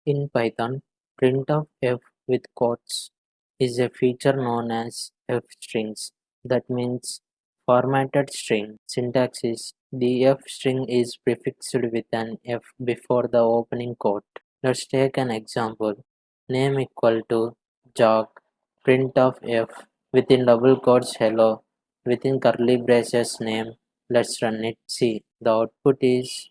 In Python, printf with quotes is a feature known as f-strings. That means formatted string. Syntax is the f-string is prefixed with an f before the opening quote. Let's take an example. Name equal to jaag, printf f within double quotes hello within curly braces name. Let's run it. See, the output is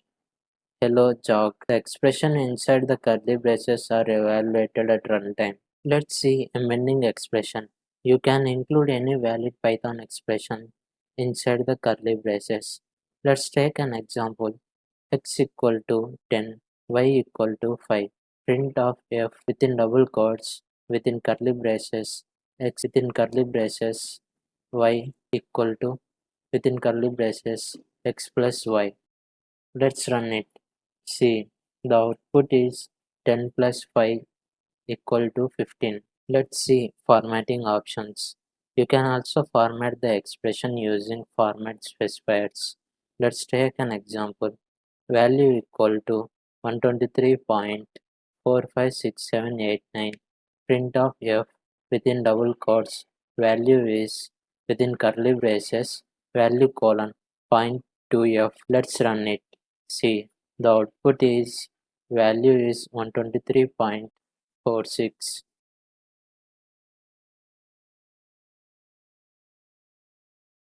hello Jock. The expression inside the curly braces are evaluated at runtime. Let's see amending expression. You can include any valid Python expression inside the curly braces. Let's take an example. X equal to 10, y equal to 5. Print of f within double quotes within curly braces, x within curly braces, y equal to within curly braces, x plus y. Let's run it. See, the output is 10 plus 5 equal to 15. Let's see formatting options. You can also format the expression using format specifiers. Let's take an example. Value equal to 123.456789. Print of f within double quotes. Value is within curly braces. Value colon point 2f. Let's run it. See, the output is value is 123.46.